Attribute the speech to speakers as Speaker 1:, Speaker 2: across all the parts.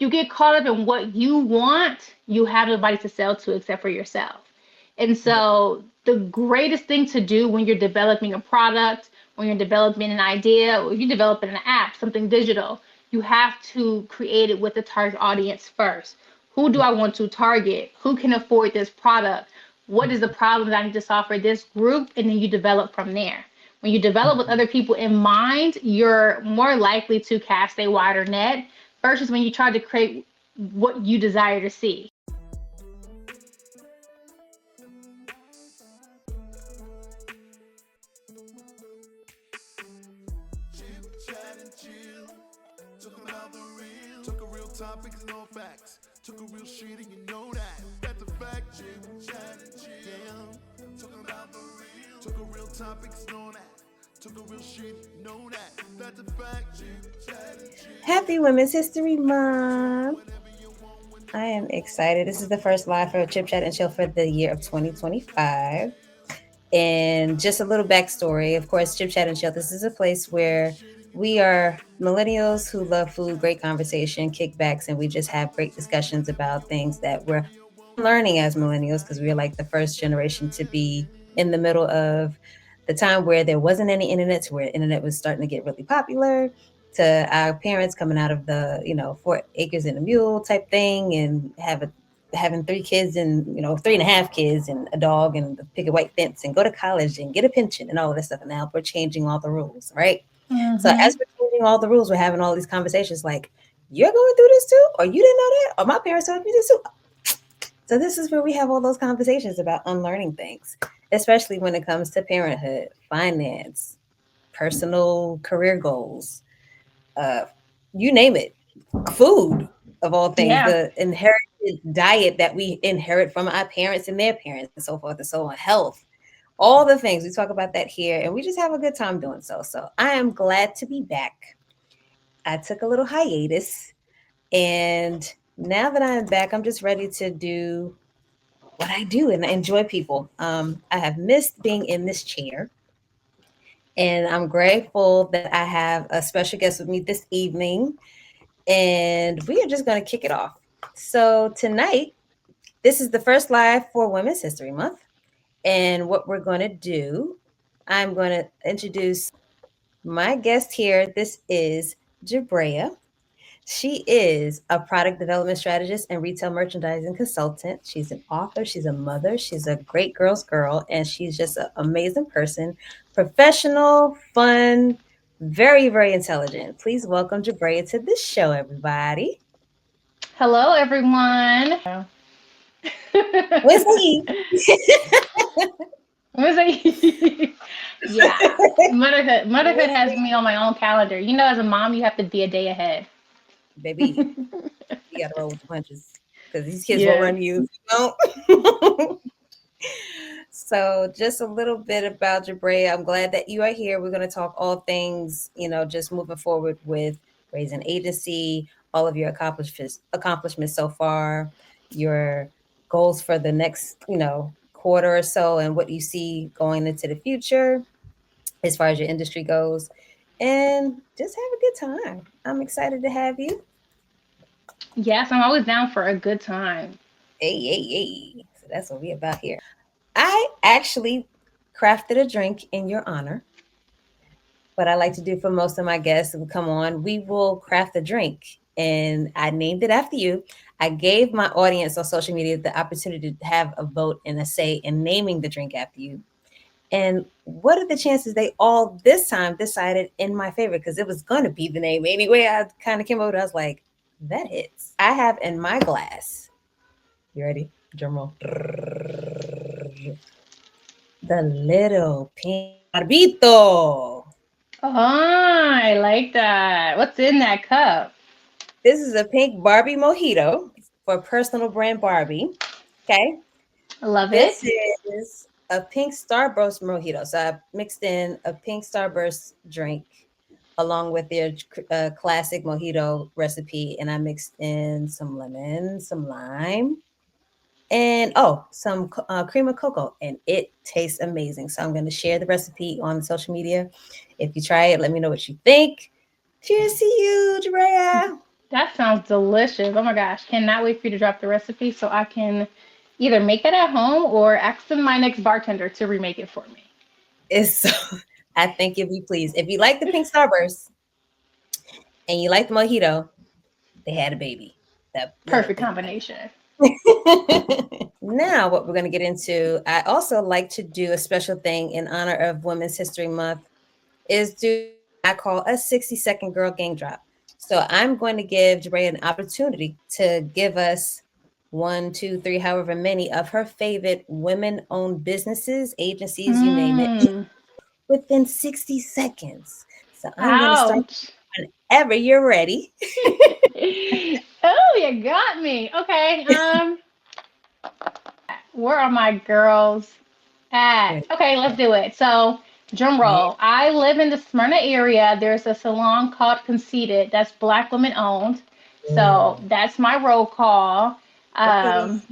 Speaker 1: you get caught up in what you want, you have nobody to sell to except for yourself. And
Speaker 2: Yeah.
Speaker 1: so the greatest thing to do when you're developing a product, when you're developing an idea, or you're developing an app, something digital, you have to create it with the target audience first. Who do I want to target? Who can afford this product? What is the problem that I need to solve for this group? And then you develop from there. When you develop with
Speaker 2: Mhm.
Speaker 1: other people in mind, you're more likely to cast a wider net versus when you try to create what you desire to see.
Speaker 3: Chat and chill. Talking about the real. Talk a real topics, no facts. Talk a real shit and you know that. That's a fact. Chat and chill. Yeah. Talking about the real. Talk a real topics, no that. Talk a real shit, know that. That's a fact. Chat and chill.
Speaker 2: Happy Women's History Month. I am excited. This is the first live for Chip Chat and Chill for the year of 2025. And just a little backstory. Of course, Chip Chat and Chill, this is a place where we are millennials who love food, great conversation, kickbacks, and we just have great discussions about things that we're learning as millennials because we're like the first generation to be in the middle of the time where there wasn't any internet to where internet was starting to get really popular to our parents coming out of the 4 acres and a mule type thing and having 3 kids and 3.5 kids and a dog and the picket white fence and go to college and get a pension and all of this stuff. And now we're changing all the rules, right? So as
Speaker 1: Mm-hmm.
Speaker 2: we're changing all the rules, we're having all these conversations like, you're going through this too? Or you didn't know that? Or my parents told me this too. So this is where we have all those conversations about unlearning things, especially when it comes to parenthood, finance, personal career goals, uh, you name it, food of all things,
Speaker 1: Yeah.
Speaker 2: the inherited diet that we inherit from our parents and their parents, and so forth and so on, health, all the things. We talk about that here, and we just have a good time doing so. So I am glad to be back. I took a little hiatus, and now that I'm back, I'm just ready to do what I do and enjoy people. I have missed being in this chair, and I'm grateful that I have a special guest with me this evening, and we are just going to kick it off. So, tonight, this is the first live for Women's History Month, and what we're going to do, I'm going to introduce my guest here. This is Ji'Brayah. She is a product development strategist and retail merchandising consultant. She's an author, she's a mother, she's a great girl's girl, and she's just an amazing person, professional, fun, very, very intelligent. Please welcome Ji'Brayah to this show, everybody.
Speaker 1: Hello, everyone.
Speaker 2: Where's he?
Speaker 1: Was I? Yeah. Motherhood has me on my own calendar. You know, as a mom, you have to be a day ahead.
Speaker 2: Baby, you gotta roll with the punches because these kids will
Speaker 1: Yes.
Speaker 2: run you. If you don't. So, just a little bit about Jabray. I'm glad that you are here. We're going to talk all things, just moving forward with Brayzen Agency, all of your accomplishments so far, your goals for the next, quarter or so, and what you see going into the future as far as your industry goes. And just have a good time. I'm excited to have you.
Speaker 1: Yes, I'm always down for a good time.
Speaker 2: Hey, hey, hey. So that's what we about here. I actually crafted a drink in your honor. What I like to do for most of my guests who come on, we will craft a drink. And I named it after you. I gave my audience on social media the opportunity to have a vote and a say in naming the drink after you. And what are the chances they all this time decided in my favor? Because it was going to be the name anyway. I kind of came over, I was like, that hits. I have in my glass, you ready? Drum roll. The Little Pink Barbíto.
Speaker 1: Oh, I like that. What's in that cup?
Speaker 2: This is a pink Barbie mojito for Personal Brand Barbie. Okay.
Speaker 1: I love it.
Speaker 2: This is a pink Starburst mojito. So I mixed in a pink Starburst drink along with their classic mojito recipe. And I mixed in some lemon, some lime, and some cream of cocoa. And it tastes amazing. So I'm going to share the recipe on social media. If you try it, let me know what you think. Cheers to you, Ji'Brayah.
Speaker 1: That sounds delicious. Oh my gosh. Cannot wait for you to drop the recipe so I can either make that at home or ask my next bartender to remake it for me.
Speaker 2: It's so, I think you'll be pleased. If you like the pink starburst and you like the mojito, they had a baby. That little
Speaker 1: Perfect
Speaker 2: pink.
Speaker 1: combination.
Speaker 2: Now, what we're going to get into, I also like to do a special thing in honor of Women's History Month is do I call a 60-second girl gang drop. So I'm going to give Ji'Brayah an opportunity to give us one, two, three, however many of her favorite women-owned businesses, agencies, you name it,
Speaker 1: Mm.
Speaker 2: within 60 seconds. So I'm going to start
Speaker 1: Ouch.
Speaker 2: whenever you're ready.
Speaker 1: Oh, you got me. Okay. Where are my girls at? Okay, let's do it. So, drum
Speaker 2: Yeah.
Speaker 1: roll. I live in the Smyrna area. There's a salon called Conceited that's Black women owned. So that's my roll call.
Speaker 2: Okay.
Speaker 1: Um,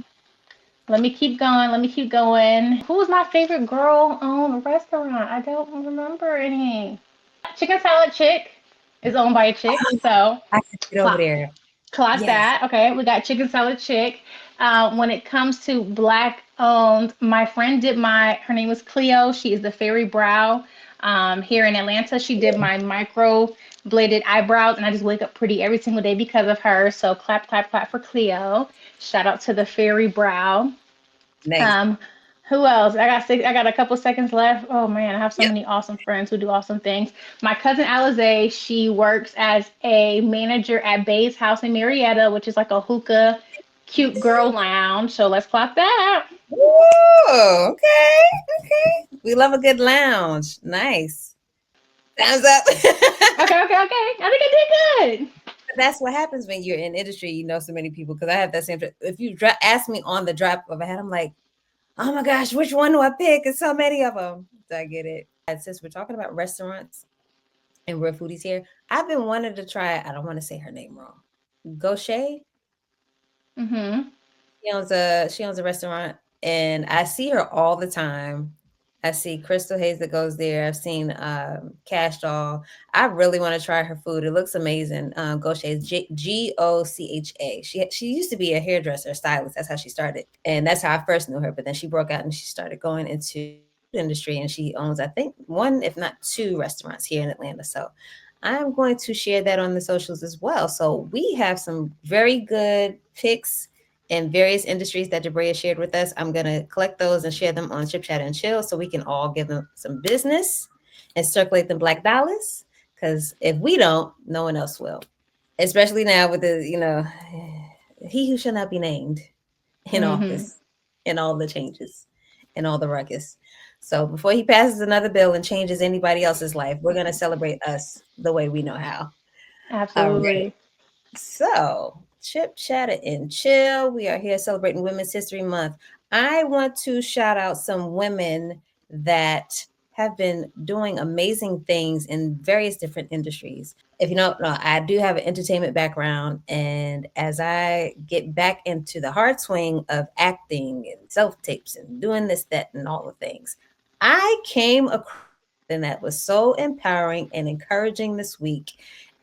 Speaker 1: Let me keep going. Let me keep going. Who was my favorite girl owned restaurant? I don't remember any. Chicken Salad Chick is owned by a chick. So,
Speaker 2: I can get over
Speaker 1: clock.
Speaker 2: there.
Speaker 1: Clock
Speaker 2: Yes.
Speaker 1: that. Okay, we got Chicken Salad Chick. When it comes to black owned, my friend did her name was Cleo. She is the Fairy Brow here in Atlanta. She did my micro bladed eyebrows, and I just wake up pretty every single day because of her. So, clap, clap, clap for Cleo. Shout out to the Fairy Brow.
Speaker 2: Next.
Speaker 1: Um, who else? I got a couple seconds left. Oh man, I have so
Speaker 2: Yep.
Speaker 1: many awesome friends who do awesome things. My cousin Alize, she works as a manager at Bay's House in Marietta, which is like a hookah, cute girl lounge. So let's clap that.
Speaker 2: Whoa, okay, okay. We love a good lounge. Nice. Thumbs up.
Speaker 1: Okay, okay, okay. I think I did good.
Speaker 2: That's what happens when you're in industry. You know so many people because I have that same. If you ask me on the drop of a hat, I'm like, oh my gosh, which one do I pick? It's so many of them. So I get it. And since we're talking about restaurants and we're foodies here, I've been wanting to try. I don't want to say her name wrong. Gaucher.
Speaker 1: Mhm.
Speaker 2: She owns a restaurant, and I see her all the time. I see Crystal Hayes that goes there. I've seen Cash Doll. I really want to try her food. It looks amazing. Gaucher is Gocha. She used to be a hairdresser, stylist. That's how she started, and that's how I first knew her. But then she broke out and she started going into the industry, and she owns, I think, one if not two restaurants here in Atlanta. So I'm going to share that on the socials as well. So we have some very good picks in various industries that Ji'Brayah shared with us. I'm going to collect those and share them on Chip Chat and Chill so we can all give them some business and circulate them black dollars. Because if we don't, no one else will. Especially now with he who shall not be named in
Speaker 1: Mhm.
Speaker 2: office and all the changes and all the ruckus. So before he passes another bill and changes anybody else's life, we're going to celebrate us the way we know how. All right.
Speaker 1: Absolutely.
Speaker 2: So, Chip, Chatter, and Chill. We are here celebrating Women's History Month. I want to shout out some women that have been doing amazing things in various different industries. If you don't know, I do have an entertainment background. And as I get back into the hard swing of acting and self tapes and doing this, that, and all the things, I came across something that was so empowering and encouraging this week.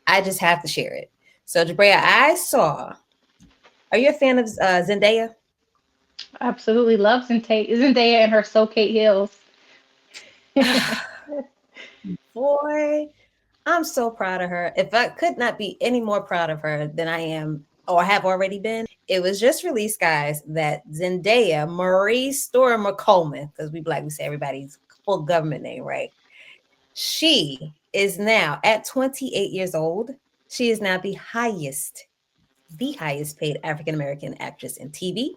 Speaker 2: I just have to share it. So, Ji'Brayah, I saw. Are you a fan of Zendaya?
Speaker 1: Absolutely love Zendaya and her So Kate Hills.
Speaker 2: Boy, I'm so proud of her. If I could not be any more proud of her than I am or have already been, it was just released, guys, that Zendaya Marie Stormer Coleman, because we black, we say everybody's full government name, right? She is now at 28 years old. She is now the highest paid African American actress in TV.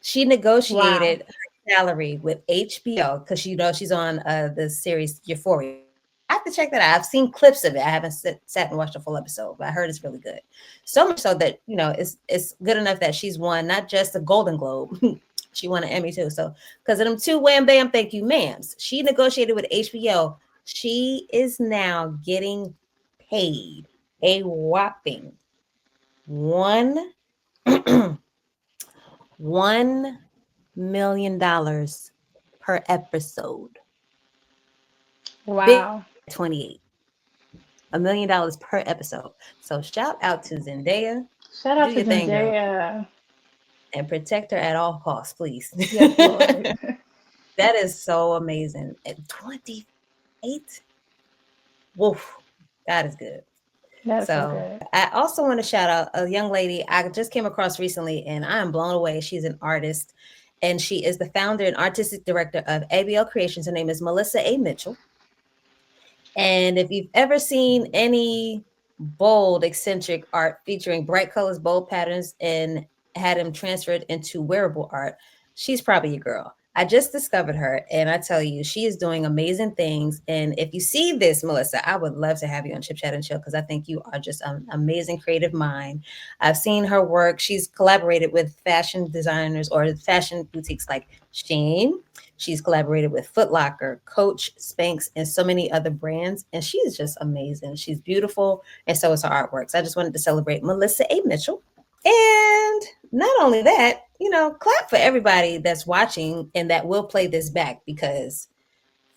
Speaker 2: She
Speaker 1: Wow.
Speaker 2: negotiated her salary with HBO because she's on the series Euphoria. I have to check that out. I've seen clips of it. I haven't sat and watched a full episode, but I heard it's really good. So much so that it's good enough that she's won not just a Golden Globe, she won an Emmy too. So because of them two wham bam, thank you, ma'ams. She negotiated with HBO. She is now getting paid a whopping one $1 million per episode. Big
Speaker 1: Wow.
Speaker 2: 28. $1 million per episode. So shout out to Zendaya.
Speaker 1: Shout
Speaker 2: Do
Speaker 1: out to
Speaker 2: your thing, girl.
Speaker 1: Zendaya.
Speaker 2: And protect her at all costs, please.
Speaker 1: Yes, Lord.
Speaker 2: That is so amazing. At 28, woof, God is good.
Speaker 1: That is so
Speaker 2: So
Speaker 1: good.
Speaker 2: I also want to shout out a young lady I just came across recently, and I am blown away. She's an artist, and she is the founder and artistic director of ABL Creations. Her name is Melissa A. Mitchell. And if you've ever seen any bold, eccentric art featuring bright colors, bold patterns, and had them transferred into wearable art, she's probably your girl. I just discovered her, and I tell you, she is doing amazing things. And if you see this, Melissa, I would love to have you on Chip Chat and Chill because I think you are just an amazing creative mind. I've seen her work. She's collaborated with fashion designers or fashion boutiques like Shein. She's collaborated with Foot Locker, Coach, Spanx, and so many other brands. And she is just amazing. She's beautiful, and so is her artwork. So I just wanted to celebrate Melissa A. Mitchell. And not only that, clap for everybody that's watching and that will play this back, because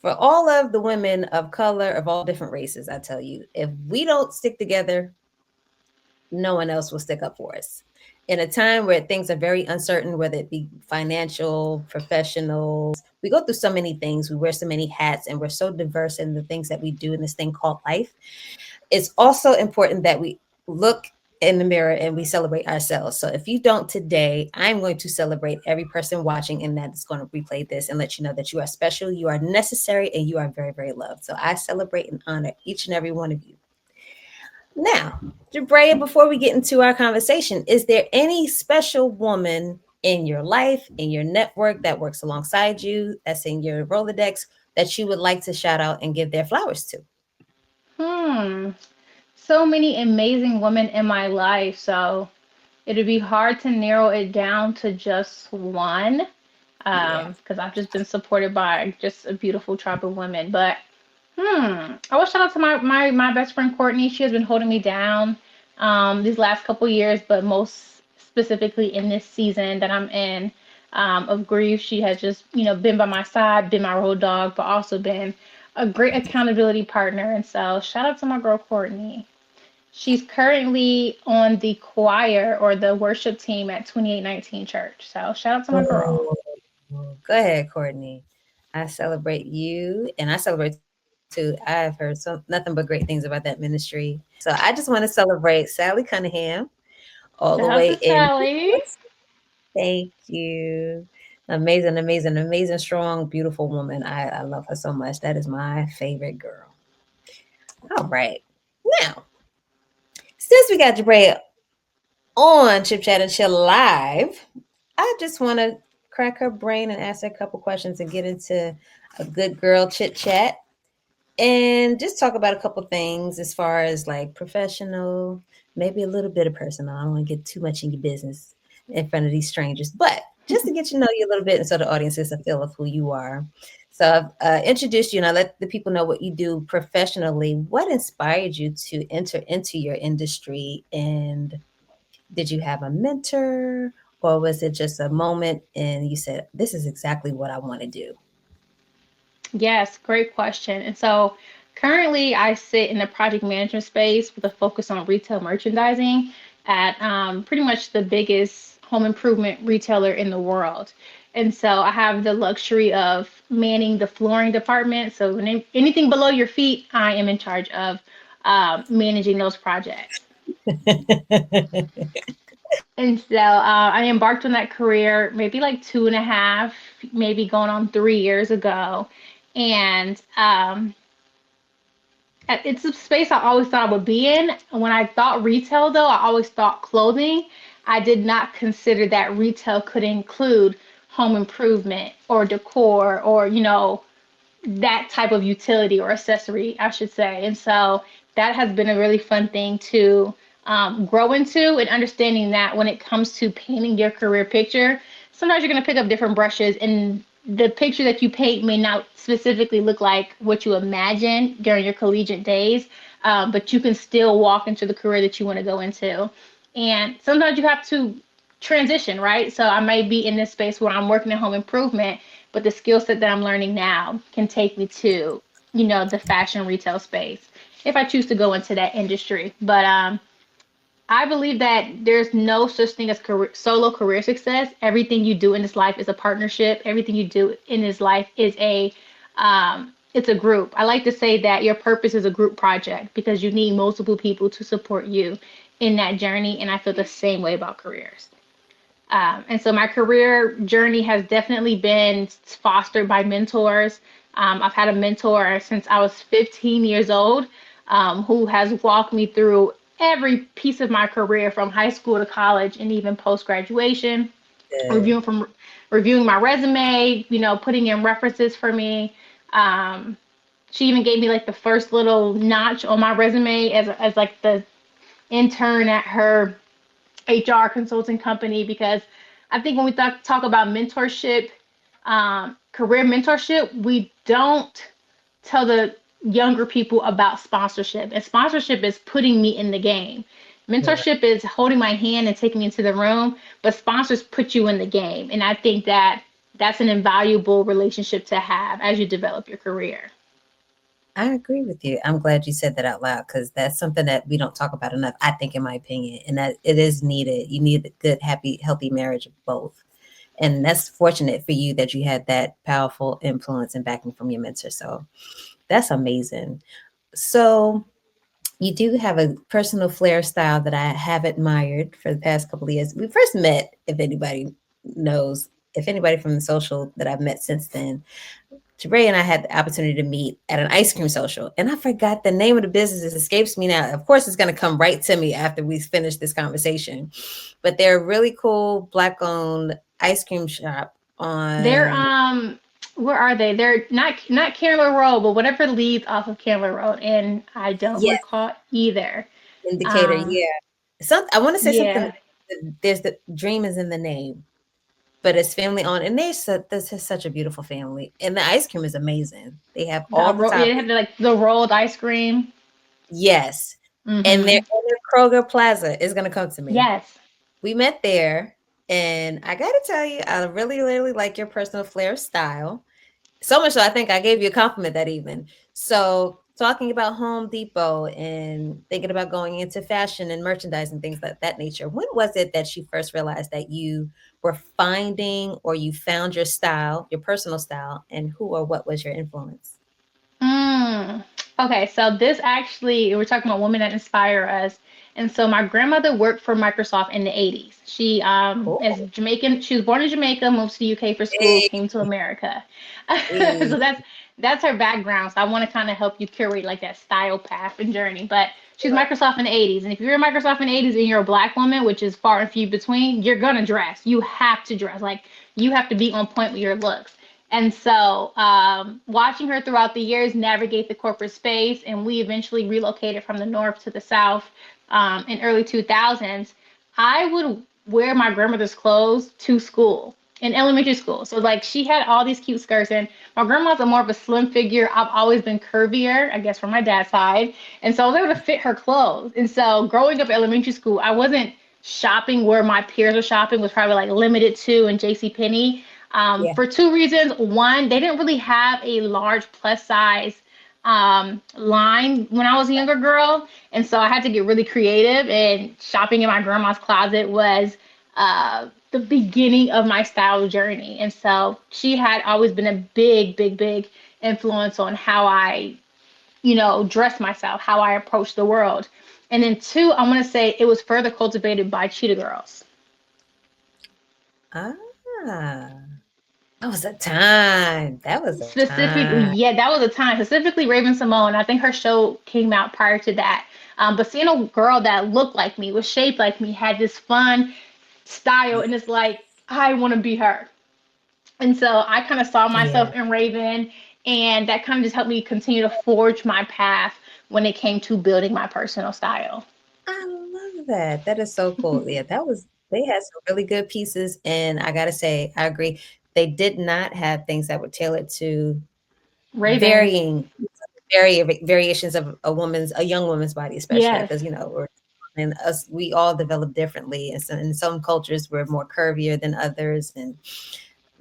Speaker 2: for all of the women of color of all different races, I tell you, if we don't stick together, no one else will stick up for us. In a time where things are very uncertain, whether it be financial, professional, we go through so many things, we wear so many hats, and we're so diverse in the things that we do in this thing called life. It's also important that we look in the mirror and we celebrate ourselves. So if you don't today, I'm going to celebrate every person watching, and that is going to replay this and let you know that you are special, you are necessary, and you are very, very loved. So I celebrate and honor each and every one of you. Now, Ji'Brayah, before we get into our conversation, is there any special woman in your life, in your network that works alongside you, that's in your Rolodex, that you would like to shout out and give their flowers to?
Speaker 1: So many amazing women in my life. So it'd be hard to narrow it down to just one.
Speaker 2: Yeah.
Speaker 1: Because I've just been supported by just a beautiful tribe of women. But I will shout out to my best friend Courtney. She has been holding me down these last couple years, but most specifically in this season that I'm in of grief. She has just, been by my side, been my road dog, but also been a great accountability partner. And so shout out to my girl Courtney. She's currently on the choir or the worship team at 2819 Church. So shout out to my girl.
Speaker 2: Oh, go ahead, Courtney. I celebrate you, and I celebrate too. I've heard nothing but great things about that ministry. So I just want to celebrate Sally Cunningham all the
Speaker 1: Shout
Speaker 2: way
Speaker 1: out to
Speaker 2: in.
Speaker 1: Sally.
Speaker 2: Thank you. Amazing, amazing, amazing, strong, beautiful woman. I love her so much. That is my favorite girl. All right. Now, since we got Ji'Brayah on Chip Chat and Chill Live, I just want to crack her brain and ask her a couple questions and get into a good girl chit chat and just talk about a couple things as far as like professional, maybe a little bit of personal. I don't want to get too much in your business in front of these strangers, but just to get you know you a little bit and so the audience gets a feel of who you are. So I've introduced you and I let the people know what you do professionally. What inspired you to enter into your industry, and did you have a mentor, or was it just a moment and you said, this is exactly what I want to do?
Speaker 1: Yes, great question. And so currently I sit in the project management space with a focus on retail merchandising at pretty much the biggest home improvement retailer in the world. And so I have the luxury of manning the flooring department. So anything below your feet, I am in charge of managing those projects. And so I embarked on that career maybe like 2.5, maybe going on 3 years ago. And it's a space I always thought I would be in. When I thought retail, though, I always thought clothing. I did not consider that retail could include home improvement or decor or, that type of utility or accessory, I should say. And so that has been a really fun thing to grow into, and understanding that when it comes to painting your career picture, sometimes you're going to pick up different brushes, and the picture that you paint may not specifically look like what you imagined during your collegiate days, but you can still walk into the career that you want to go into. And sometimes you have to transition, right? So I may be in this space where I'm working in home improvement, but the skill set that I'm learning now can take me to, the fashion retail space. if I choose to go into that industry. But I believe that there's no such thing as solo career success. Everything you do in this life is a partnership. Everything you do in this life is it's a group. I like to say that your purpose is a group project because you need multiple people to support you in that journey. And I feel the same way about careers. And so my career journey has definitely been fostered by mentors. I've had a mentor since I was 15 years old, who has walked me through every piece of my career from high school to college and even post graduation,
Speaker 2: Good.
Speaker 1: reviewing from reviewing my resume, putting in references for me. Um, she even gave me like the first little notch on my resume as like the intern at her HR consulting company because I think when we talk about mentorship, career mentorship, we don't tell the younger people about sponsorship. And sponsorship is putting me in the game.
Speaker 2: Correct.
Speaker 1: Mentorship is holding my hand and taking me into the room, but sponsors put you in the game. And I think that that's an invaluable relationship to have as you develop your career.
Speaker 2: I agree with you. I'm glad you said that out loud because that's something that we don't talk about enough, I think, in my opinion, and that it is needed. You need a good, happy, healthy marriage of both. And that's fortunate for you that you had that powerful influence and backing from your mentor. So that's amazing. So you do have a personal flair style that I have admired for the past couple of years. We first met, if anybody knows, if anybody from the social that I've met since then, Ji'Brayah and I had the opportunity to meet at an ice cream social, and I forgot the name of the business. It escapes me now. Of course, it's going to come right to me after we finish this conversation. But they're a really cool Black-owned ice cream shop
Speaker 1: They're
Speaker 2: on
Speaker 1: where are they? They're not Candler Road, but whatever leads off of Candler Road, and I don't
Speaker 2: yes,
Speaker 1: recall either.
Speaker 2: Indicator.
Speaker 1: Um,
Speaker 2: Yeah, I want to say something.
Speaker 1: yeah,
Speaker 2: There's the dream is in the name, but it's family on, and this is such a beautiful family, and the ice cream is amazing. They have all the
Speaker 1: yeah, they have
Speaker 2: toppings.
Speaker 1: like the rolled ice cream.
Speaker 2: Yes, and
Speaker 1: Mm-hmm.
Speaker 2: their Kroger Plaza is going to come to me.
Speaker 1: Yes.
Speaker 2: We met there, and I gotta tell you, I really, really like your personal flair style. So much so, I think I gave you a compliment that evening. So, talking about Home Depot and thinking about going into fashion and merchandise and things like that nature, when was it that you first realized that you were finding or you found your style, your personal style, and who or what was your influence?
Speaker 1: Mm. Okay, so this actually, we're talking about women that inspire us. And so my grandmother worked for Microsoft in the 80s. She is
Speaker 2: Cool.
Speaker 1: Jamaican. She was born in Jamaica, moved to the UK for school,
Speaker 2: Hey,
Speaker 1: came to America.
Speaker 2: hey.
Speaker 1: So that's her background. So I want to kind of help you curate like that style path and journey. But she's Microsoft in the 80s. And if you're in Microsoft in the 80s and you're a black woman, which is far and few between, you're gonna dress. You have to dress. Like you have to be on point with your looks. And so, watching her throughout the years navigate the corporate space, and we eventually relocated from the north to the south in early 2000s. I would wear my grandmother's clothes to school in elementary school. So, like, she had all these cute skirts, and my grandma's a more of a slim figure. I've always been curvier, I guess, from my dad's side, and so I was able to fit her clothes. And so, growing up in elementary school, I wasn't shopping where my peers were shopping, was probably like limited to and J.C. Penney
Speaker 2: Yeah.
Speaker 1: for two reasons. One, they didn't really have a large plus size line when I was a younger girl. And so I had to get really creative, and shopping in my grandma's closet was the beginning of my style journey. And so she had always been a big, big, big influence on how I, dress myself, how I approach the world. And then two, I want to say it was further cultivated by Cheetah Girls.
Speaker 2: Ah, that was a time. That was a
Speaker 1: Specifically,
Speaker 2: time.
Speaker 1: yeah, that was a time. Specifically, Raven Simone. I think her show came out prior to that. But seeing a girl that looked like me, was shaped like me, had this fun style, and it's like I want to be her. And so I kind of saw
Speaker 2: Yeah.
Speaker 1: myself in Raven, and that kind of just helped me continue to forge my path when it came to building my personal style.
Speaker 2: I love that. That is so cool. Yeah, they had some really good pieces, and I gotta say, I agree. They did not have things that were tailored to
Speaker 1: Ravens,
Speaker 2: varying variations of a young woman's body, especially
Speaker 1: yes.
Speaker 2: because and us, we all develop differently, and so in some cultures we're more curvier than others, and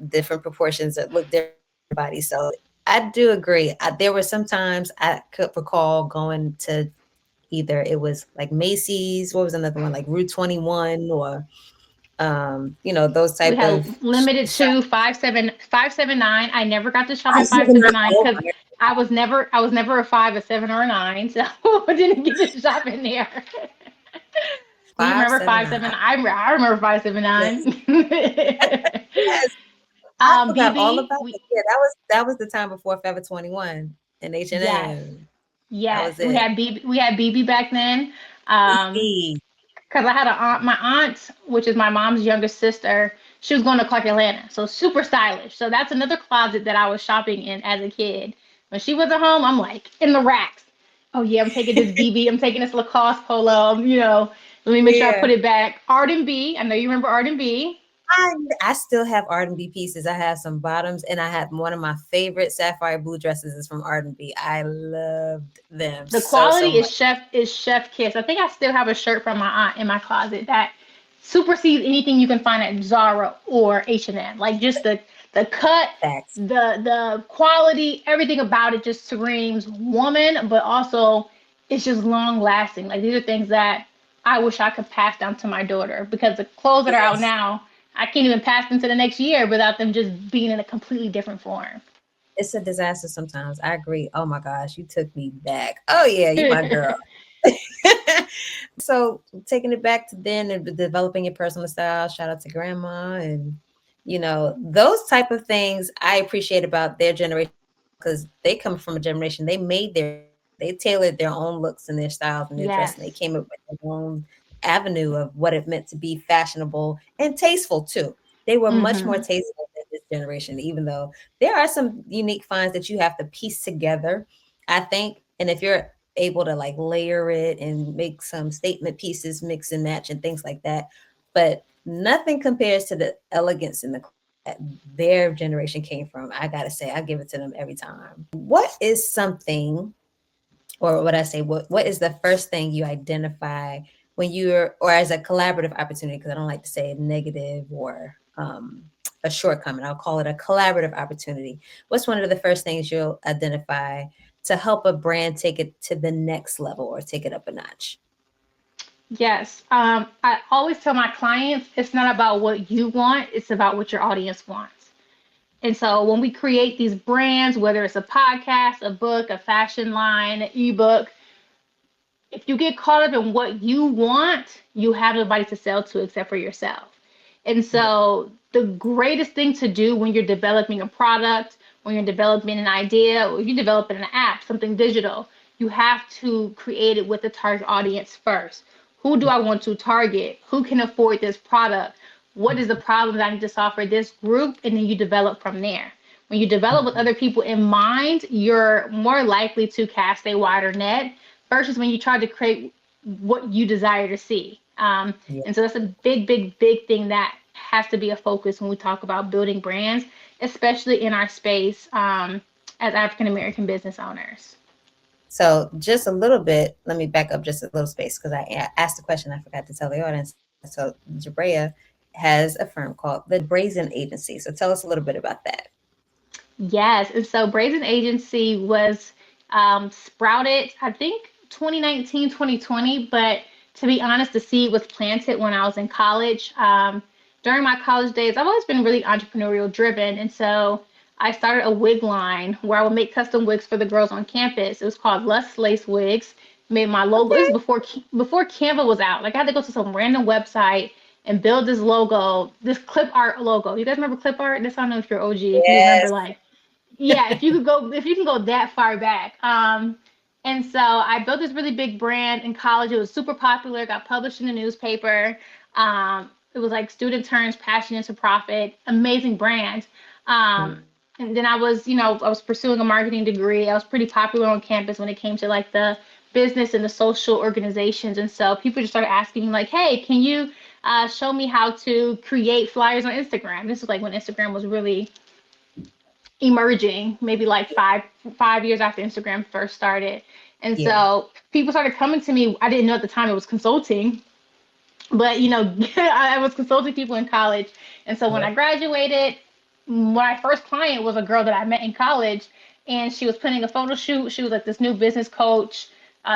Speaker 2: different proportions that look different in your body. So I do agree. There were some times I could recall going to either it was like Macy's, what was another one, like Route 21 or those
Speaker 1: We
Speaker 2: type of
Speaker 1: had limited
Speaker 2: shop.
Speaker 1: to 579. I never got to shop
Speaker 2: I
Speaker 1: at
Speaker 2: said, "No,
Speaker 1: 579
Speaker 2: oh
Speaker 1: because
Speaker 2: my
Speaker 1: I was never a 5, a 7, or a 9, so I didn't get to shop in there. Do you remember
Speaker 2: 579.
Speaker 1: 579? I remember
Speaker 2: Yes,
Speaker 1: 579.
Speaker 2: yes. I forgot all
Speaker 1: BB,
Speaker 2: about it. Yeah, that was the time before Forever 21 and
Speaker 1: yes,
Speaker 2: H&M. That
Speaker 1: yes,
Speaker 2: was it.
Speaker 1: We had BB back then. Um,
Speaker 2: BC.
Speaker 1: because I had an aunt, my aunt, which is my mom's younger sister, she was going to Clark Atlanta, so super stylish. So that's another closet that I was shopping in as a kid. When she wasn't home, I'm like in the racks. Oh yeah, I'm taking this BB, I'm taking this Lacoste polo. Let me make sure I
Speaker 2: Yeah.
Speaker 1: put it back. Art and B, I know you remember Art and B.
Speaker 2: I still have R&B pieces. I have some bottoms, and I have one of my favorite sapphire blue dresses is from R&B. I loved them
Speaker 1: The
Speaker 2: so
Speaker 1: quality
Speaker 2: much.
Speaker 1: is chef kiss. I think I still have a shirt from my aunt in my closet that supersedes anything you can find at Zara or H&M. Like just the cut,
Speaker 2: Facts.
Speaker 1: the quality, everything about it just screams woman, but also it's just long lasting. Like these are things that I wish I could pass down to my daughter because the clothes that are out
Speaker 2: Yes.
Speaker 1: now, I can't even pass them to the next year without them just being in a completely different form.
Speaker 2: It's a disaster sometimes. I agree. Oh my gosh, you took me back. Oh yeah, you my girl. So taking it back to then and developing your personal style, shout out to grandma and those type of things I appreciate about their generation because they come from a generation they tailored their own looks and their styles and their dress and they
Speaker 1: Yes.
Speaker 2: came up with their own avenue of what it meant to be fashionable and tasteful too. They were much more
Speaker 1: Hmm.
Speaker 2: tasteful than this generation, even though there are some unique finds that you have to piece together, I think. And if you're able to like layer it and make some statement pieces, mix and match and things like that. But nothing compares to the elegance in the that their generation came from. I gotta say, I give it to them every time. What is something, or what I say, what is the first thing you identify when you're, or as a collaborative opportunity? Because I don't like to say negative or a shortcoming. I'll call it a collaborative opportunity. What's one of the first things you'll identify to help a brand take it to the next level or take it up a notch?
Speaker 1: Yes. I always tell my clients it's not about what you want, it's about what your audience wants. And so when we create these brands, whether it's a podcast, a book, a fashion line, an ebook, if you get caught up in what you want, you have nobody to sell to except for yourself. And
Speaker 2: Yeah.
Speaker 1: so the greatest thing to do when you're developing a product, when you're developing an idea, or you're developing an app, something digital, you have to create it with the target audience first. Who do
Speaker 2: Yeah.
Speaker 1: I want to target? Who can afford this product? What is the problem that I need to solve for this group? And then you develop from there. When you develop with
Speaker 2: Mhm.
Speaker 1: other people in mind, you're more likely to cast a wider net versus when you try to create what you desire to see.
Speaker 2: Yeah.
Speaker 1: And so that's a big, big, big thing that has to be a focus when we talk about building brands, especially in our space as African American business owners.
Speaker 2: So just a little bit, let me back up just a little space because I asked a question I forgot to tell the audience. So Ji'Brayah has a firm called the Brayzen Agency. So tell us a little bit about that.
Speaker 1: Yes, and so Brayzen Agency was sprouted, I think 2019, 2020, but to be honest, the seed was planted when I was in college. During my college days, I've always been really entrepreneurial driven, and so I started a wig line where I would make custom wigs for the girls on campus. It was called Lust Lace Wigs. Made my logo. This
Speaker 2: Okay.
Speaker 1: is before Canva was out. Like I had to go to some random website and build this logo, this clip art logo. You guys remember clip art? This I don't know if you're OG, if you remember
Speaker 2: Yes.
Speaker 1: like yeah, if you can go that far back. And so I built this really big brand in college. It was super popular, got published in the newspaper. It was like student turns passion into profit, amazing brand. Um, and then I was pursuing a marketing degree. I was pretty popular on campus when it came to like the business and the social organizations. And so people just started asking me like, hey, can you show me how to create flyers on Instagram? This is like when Instagram was really emerging, maybe like five years after Instagram first started. And
Speaker 2: Yeah.
Speaker 1: so people started coming to me. I didn't know at the time it was consulting, but I was consulting people in college. And so when
Speaker 2: Yeah.
Speaker 1: I graduated, my first client was a girl that I met in college. and she was planning a photo shoot. She was like this new business coach,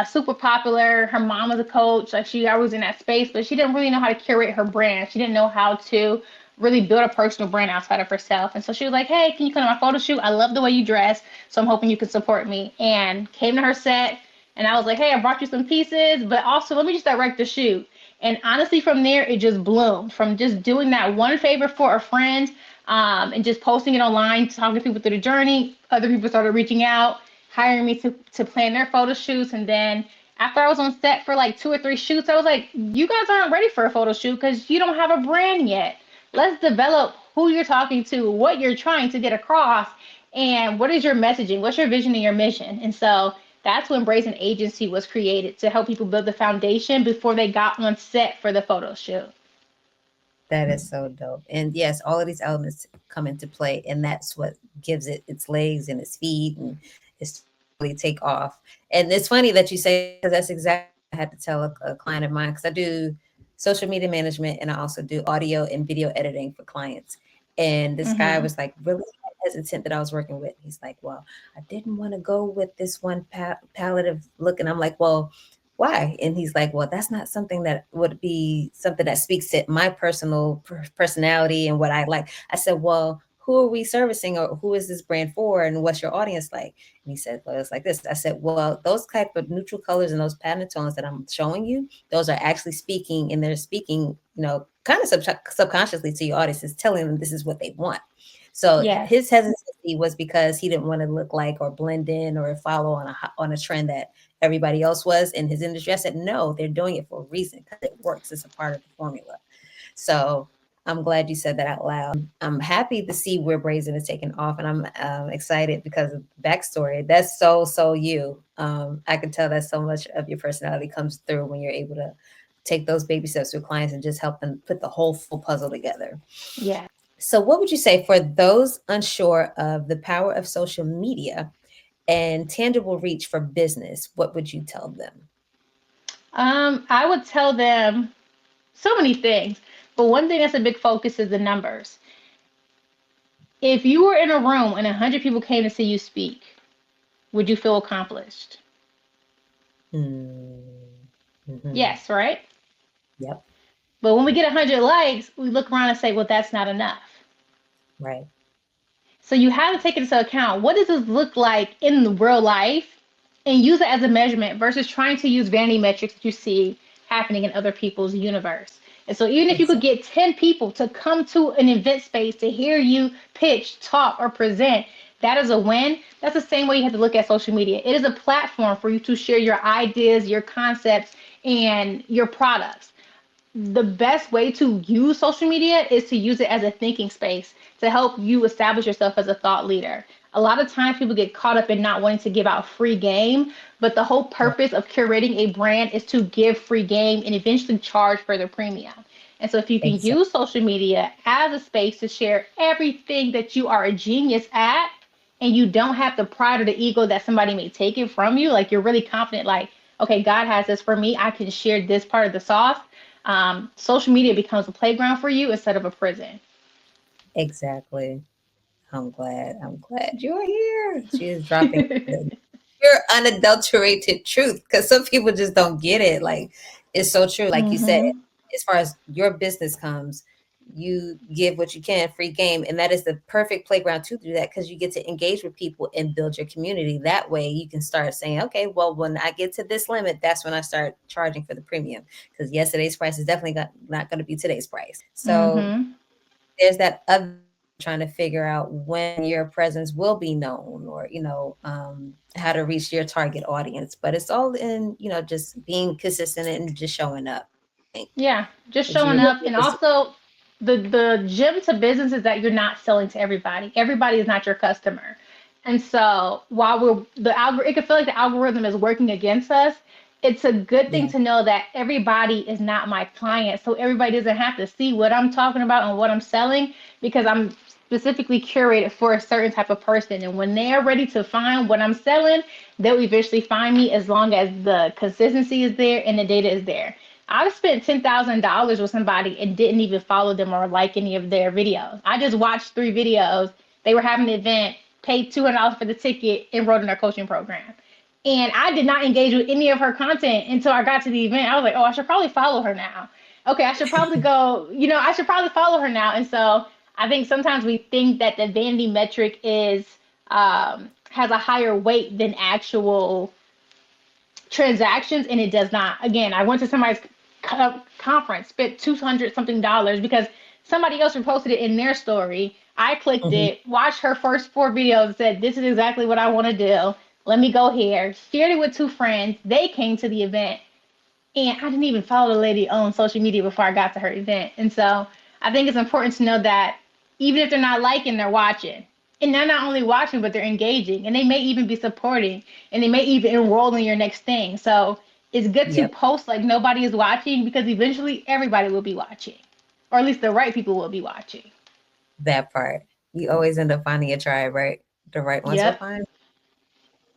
Speaker 1: super popular. Her mom was a coach. Like she always in that space, but she didn't really know how to curate her brand. She didn't know how to really build a personal brand outside of herself. And so she was like, "Hey, can you come to my photo shoot? I love the way you dress, so I'm hoping you can support me." And came to her set, and I was like, "Hey, I brought you some pieces, but also let me just direct the shoot." And honestly, from there, it just bloomed from just doing that one favor for a friend, and just posting it online, talking to people through the journey. Other people started reaching out, hiring me to plan their photo shoots. And then after I was on set for like 2 or 3 shoots, I was like, "You guys aren't ready for a photo shoot because you don't have a brand yet. Let's develop who you're talking to, what you're trying to get across, and what is your messaging, what's your vision and your mission." And so that's when Brayzen Agency was created, to help people build the foundation before they got on set for the photo shoot.
Speaker 2: That is so dope. And yes, all of these elements come into play, and that's what gives it its legs and its feet and its really take off. And it's funny that you say, because that's exactly what I had to tell a client of mine, because I do social media management and I also do audio and video editing for clients. And this guy
Speaker 1: Mm-hmm.
Speaker 2: was like really hesitant that I was working with. He's like, "Well, I didn't want to go with this one palette of look." And I'm like, "Well, why?" And he's like, "Well, that's not something that would be something that speaks to my personal personality and what I like." I said, "Well, who are we servicing, or who is this brand for, and what's your audience like?" And he said, "Well, it's like this." I said, "Well, those type of neutral colors and those pattern tones that I'm showing you, those are actually speaking, and they're speaking, kind of subconsciously to your audience. It's telling them this is what they want." So
Speaker 1: Yes.
Speaker 2: his hesitancy was because he didn't want to look like or blend in or follow on a trend that everybody else was in his industry. I said, "No, they're doing it for a reason, because it works. It's a part of the formula." So I'm glad you said that out loud. I'm happy to see where Brayzen is taking off, and I'm excited because of the backstory. That's so you. I can tell that so much of your personality comes through when you're able to take those baby steps with clients and just help them put the whole full puzzle together.
Speaker 1: Yeah.
Speaker 2: So, what would you say for those unsure of the power of social media and tangible reach for business? What would you tell them?
Speaker 1: I would tell them so many things, but one thing that's a big focus is the numbers. If you were in a room and 100 people came to see you speak, would you feel accomplished?
Speaker 2: Mm-hmm.
Speaker 1: Yes, right?
Speaker 2: Yep.
Speaker 1: But when we get 100 likes, we look around and say, "Well, that's not enough."
Speaker 2: Right.
Speaker 1: So you have to take into account, what does this look like in the real life, and use it as a measurement versus trying to use vanity metrics that you see happening in other people's universe. And so even if you could
Speaker 2: Exactly.
Speaker 1: get 10 people to come to an event space to hear you pitch, talk, or present, that is a win. That's the same way you have to look at social media. It is a platform for you to share your ideas, your concepts, and your products. The best way to use social media is to use it as a thinking space to help you establish yourself as a thought leader. A lot of times people get caught up in not wanting to give out free game, but the whole
Speaker 2: Right.
Speaker 1: purpose of curating a brand is to give free game and eventually charge for the premium. And so if you can
Speaker 2: Exactly.
Speaker 1: use social media as a space to share everything that you are a genius at, and you don't have the pride or the ego that somebody may take it from you, like you're really confident, like, "Okay, God has this for me, I can share this part of the sauce." Social media becomes a playground for you instead of a prison.
Speaker 2: Exactly. I'm glad. I'm glad you're here. She is dropping the pure unadulterated truth, because some people just don't get it. Like, it's so true. Like you said,
Speaker 1: Mm-hmm.
Speaker 2: as far as your business comes, you give what you can, free game. And that is the perfect playground to do that, because you get to engage with people and build your community. That way you can start saying, "Okay, well, when I get to this limit, that's when I start charging for the premium." Because yesterday's price is definitely not going to be today's price. So
Speaker 1: Mm-hmm.
Speaker 2: there's that other, trying to figure out when your presence will be known, or how to reach your target audience. But it's all in, just being consistent and just showing up.
Speaker 1: Yeah, just
Speaker 2: Because
Speaker 1: showing
Speaker 2: you
Speaker 1: up, and also the gem to business is that you're not selling to everybody. Everybody is not your customer, and so while it can feel like the algorithm is working against us. It's a good thing
Speaker 2: yeah,
Speaker 1: to know that everybody is not my client, so everybody doesn't have to see what I'm talking about and what I'm selling, because I'm specifically curated for a certain type of person. And when they are ready to find what I'm selling, they'll eventually find me, as long as the consistency is there and the data is there. I've spent $10,000 with somebody and didn't even follow them or like any of their videos. I just watched 3 videos. They were having an event. paid $200 for the ticket, enrolled in our coaching program. And I did not engage with any of her content until I got to the event. I was like, oh, I should probably follow her now. Okay, I should probably go, I should probably follow her now. And so I think sometimes we think that the vanity metric has a higher weight than actual transactions, and it does not. Again, I went to somebody's conference, spent 200 something dollars because somebody else reposted it in their story. I clicked
Speaker 2: Mhm.
Speaker 1: it, watched her first 4 videos, said, this is exactly what I want to do. Let me go here. Shared it with 2 friends. They came to the event, and I didn't even follow the lady on social media before I got to her event. And so I think it's important to know that even if they're not liking, they're watching. And they're not only watching, but they're engaging. And they may even be supporting. And they may even enroll in your next thing. So it's good to
Speaker 2: Yep,
Speaker 1: post like nobody is watching, because eventually everybody will be watching. Or at least the right people will be watching.
Speaker 2: that part. You always end up finding a tribe, right? The right ones will
Speaker 1: Yep.
Speaker 2: find.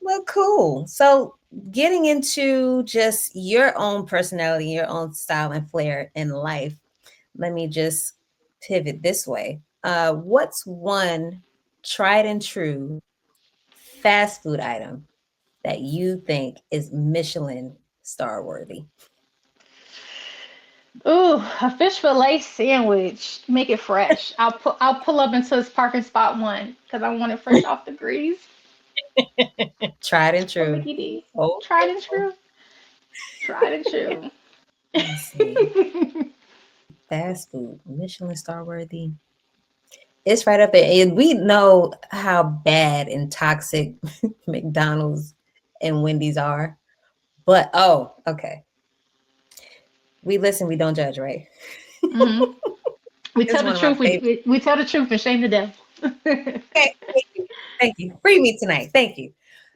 Speaker 2: Well, cool. So, getting into just your own personality, your own style and flair in life, let me just pivot this way. What's one tried and true fast food item that you think is Michelin star worthy?
Speaker 1: Ooh, a fish fillet sandwich. Make it fresh. I'll pull up into this parking spot one because I want it fresh off the grease
Speaker 2: Tried and
Speaker 1: from
Speaker 2: true.
Speaker 1: Mickey D's.
Speaker 2: Oh,
Speaker 1: Tried and true. Tried and true.
Speaker 2: let me see. Fast food, Michelin star worthy. It's right up there. And we know how bad and toxic McDonald's and Wendy's are. But oh, okay. We listen, we don't judge, right?
Speaker 1: hmm We
Speaker 2: It's
Speaker 1: tell the
Speaker 2: one of my
Speaker 1: truth. We,
Speaker 2: favorite.
Speaker 1: we we tell the truth and shame the devil.
Speaker 2: Okay, thank you. Thank you. Free me tonight. Thank you.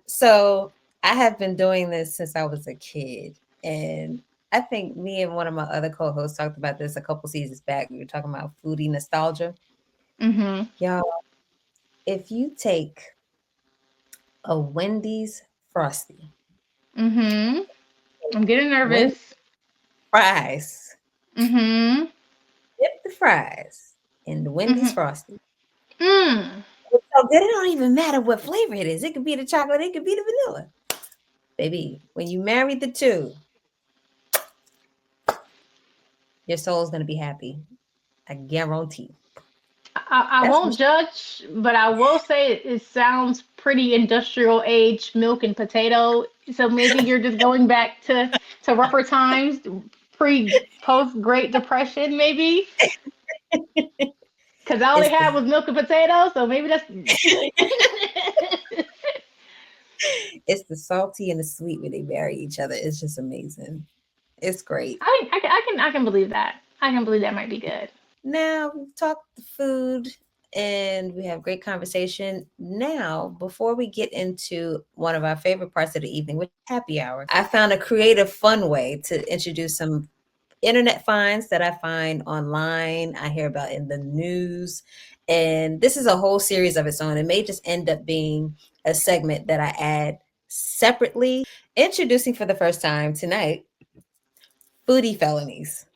Speaker 2: So I have been doing this since I was a kid. And I think me and one of my other co-hosts talked about this a couple seasons back. We were talking about foodie nostalgia.
Speaker 1: hmm
Speaker 2: Y'all, if you take a Wendy's Frosty,
Speaker 1: hmm I'm getting
Speaker 2: Wendy's
Speaker 1: nervous.
Speaker 2: fries,
Speaker 1: hmm
Speaker 2: dip the fries in the Wendy's
Speaker 1: hmm
Speaker 2: Frosty.
Speaker 1: Mm.
Speaker 2: It's so good, it don't even matter what flavor it is. It could be the chocolate, it could be the vanilla. Baby, when you marry the two, your soul's gonna be happy. I guarantee.
Speaker 1: I
Speaker 2: That's
Speaker 1: won't judge, but I will say it sounds pretty industrial age milk and potato. So maybe you're just going back to rougher times, post Great Depression, maybe. Because all they
Speaker 2: it's
Speaker 1: had
Speaker 2: the
Speaker 1: was milk and potatoes, so maybe that's.
Speaker 2: it's the salty and the sweet when they marry each other. It's just amazing. It's great.
Speaker 1: I can believe that. I can believe that might be good.
Speaker 2: Now we've talked the food and we have great conversation. Now, before we get into one of our favorite parts of the evening, which is happy hour, I found a creative, fun way to introduce some internet finds that I find online, I hear about in the news. And this is a whole series of its own. It may just end up being a segment that I add separately. Introducing for the first time tonight, Foodie Felonies.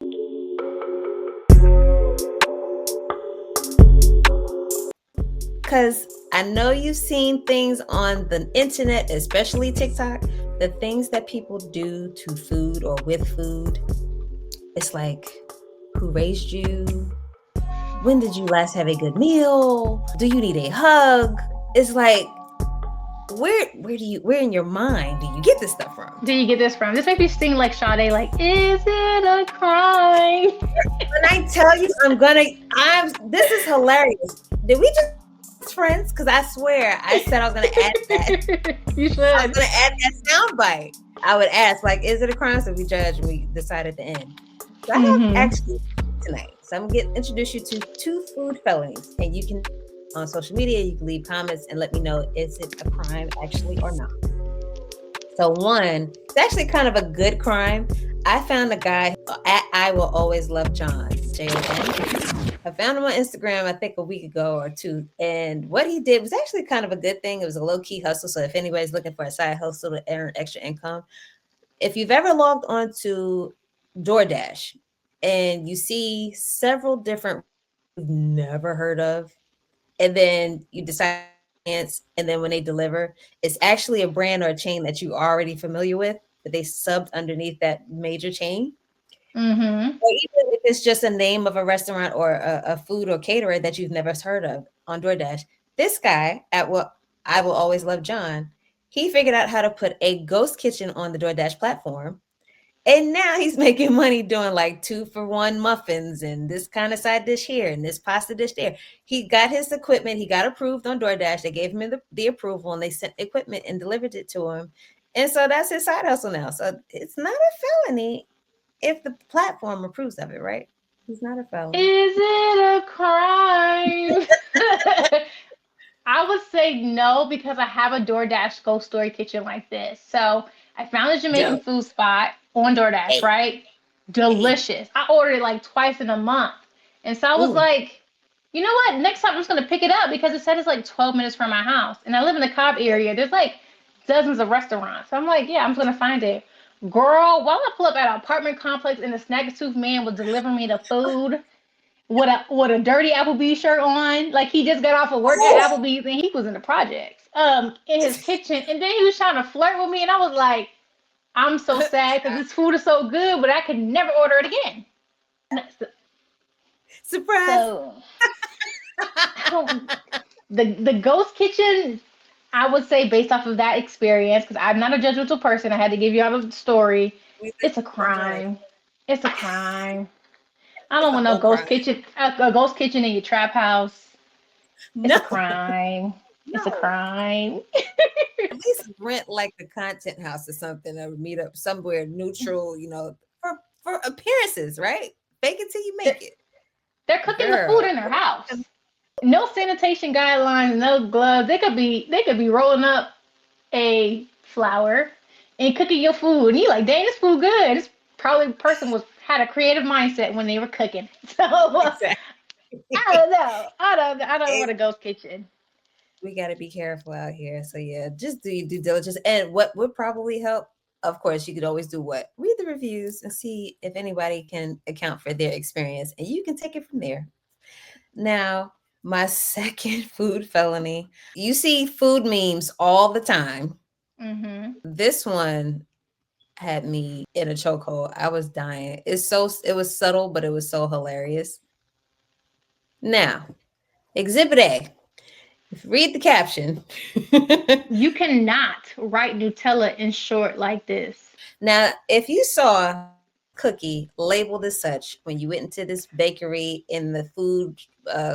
Speaker 2: Because I know you've seen things on the internet, especially TikTok, the things that people do to food or with food. It's like, who raised you? When did you last have a good meal? Do you need a hug? It's like, where in your mind do you get this stuff from?
Speaker 1: Do you get this from? This makes me sing like Sade, like, is it a crime?
Speaker 2: When I tell you this is hilarious. Did we just friends? Because I swear I said I was gonna add that.
Speaker 1: You
Speaker 2: I was
Speaker 1: should.
Speaker 2: gonna add that soundbite. I would ask, like, is it a crime? So we judge and we decide at the end. So I have
Speaker 1: hmm
Speaker 2: actually tonight. So I'm gonna introduce you to 2 food felonies, and you can on social media, you can leave comments and let me know, is it a crime actually or not? So one, it's actually kind of a good crime. I found a guy at I Will Always Love John, Jon. I found him on Instagram, I think a week ago or two. And what he did was actually kind of a good thing. It was a low-key hustle. So if anybody's looking for a side hustle to earn extra income, if you've ever logged on to DoorDash and you see several different you've never heard of, and then you decide and then when they deliver, it's actually a brand or a chain that you already familiar with, but they subbed underneath that major chain.
Speaker 1: Mm-hmm.
Speaker 2: Or even if it's just a name of a restaurant or a food or caterer that you've never heard of on DoorDash. This guy at what I Will Always Love John, he figured out how to put a ghost kitchen on the DoorDash platform. And now he's making money doing like 2-for-1 muffins and this kind of side dish here and this pasta dish there. He got his equipment. He got approved on DoorDash. They gave him the approval and they sent equipment and delivered it to him. And so that's his side hustle now. So it's not a felony if the platform approves of it, right? It's not a felony.
Speaker 1: Is it a crime? I would say no because I have a DoorDash ghost story kitchen like this. So I found a Jamaican
Speaker 2: Dope.
Speaker 1: food spot on DoorDash,
Speaker 2: Hey,
Speaker 1: right?
Speaker 2: hey.
Speaker 1: Delicious. I ordered it like twice in a month. And so I was
Speaker 2: Ooh.
Speaker 1: like, you know what? Next time I'm just gonna pick it up because it said it's like 12 minutes from my house. And I live in the Cobb area. There's like dozens of restaurants. So I'm like, yeah, I'm just gonna find it. Girl, while I pull up at an apartment complex and the Snaggletooth man was delivering me the food with a dirty Applebee's shirt on, like he just got off of work at
Speaker 2: Oh.
Speaker 1: Applebee's and he was in the projects, in his kitchen, and then he was trying to flirt with me, and I was like, I'm so sad because this food is so good, but I could never order it again.
Speaker 2: Surprise.
Speaker 1: So I don't, the ghost kitchen, I would say based off of that experience, because I'm not a judgmental person, I had to give you all the story.
Speaker 2: We think
Speaker 1: It's a
Speaker 2: don't judge.
Speaker 1: crime. It's a crime. I
Speaker 2: It's
Speaker 1: don't
Speaker 2: a
Speaker 1: want no
Speaker 2: whole
Speaker 1: ghost
Speaker 2: crime.
Speaker 1: kitchen, a ghost kitchen in your trap house. It's a
Speaker 2: No,
Speaker 1: crime. It's a
Speaker 2: no.
Speaker 1: crime.
Speaker 2: At least rent like the content house or something or meet up somewhere neutral, for appearances, right? Fake it till you
Speaker 1: They're,
Speaker 2: make it.
Speaker 1: they're cooking the food
Speaker 2: Girl.
Speaker 1: in their house. No sanitation guidelines, no gloves. They could be rolling up a flour and cooking your food. And you like, dang, this food good. This probably person was had a creative mindset when they were cooking. So
Speaker 2: Exactly.
Speaker 1: I don't know. I don't want a ghost kitchen.
Speaker 2: We got to be careful out here. So yeah, just do your due diligence. And what would probably help, of course, you could always do what? Read the reviews and see if anybody can account for their experience, and you can take it from there. Now, my second food felony. You see food memes all the time.
Speaker 1: Hmm.
Speaker 2: This one had me in a chokehold. I was dying. It was subtle, but it was so hilarious. Now, Exhibit A. If you read the caption.
Speaker 1: You cannot write Nutella in short like this.
Speaker 2: Now, if you saw cookie labeled as such when you went into this bakery in the food